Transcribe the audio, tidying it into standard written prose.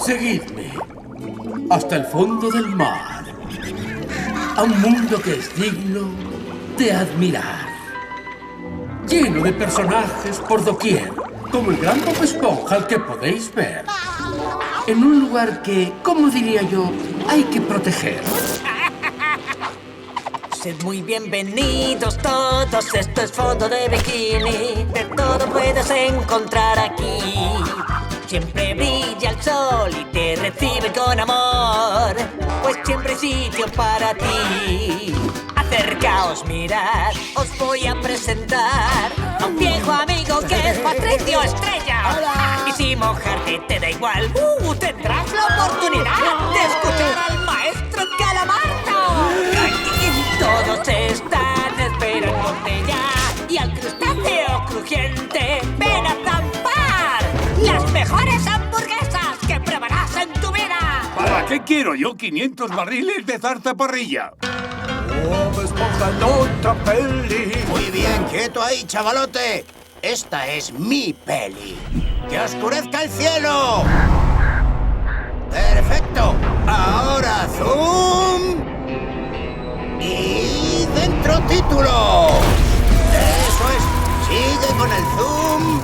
Seguidme hasta el fondo del mar, a un mundo que es digno de admirar, lleno de personajes por doquier, como el gran Bob Esponja al que podéis ver, en un lugar que, como diría yo, hay que proteger. Sed muy bienvenidos todos, esto es Fondo de Bikini. De todo puedes encontrar aquí. Siempre brilla el sol y te recibe con amor, pues siempre hay sitio para ti. Acercaos, mirad, os voy a presentar a un viejo amigo que es Patricio Estrella. Y si mojarte te da igual, tendrás la oportunidad de escuchar al maestro Calamardo. Todos están esperándote ya, y al crustáceo crujiente ven a zampar las mejores hamburguesas que probarás en tu vida. ¿Para qué quiero yo 500 barriles de zarzaparrilla? Bob Esponja en otra peli. Muy bien, quieto ahí, chavalote. Esta es mi peli. ¡Que oscurezca el cielo! ¡Perfecto! Ahora zoom. Y dentro título. Eso es. Sigue con el zoom.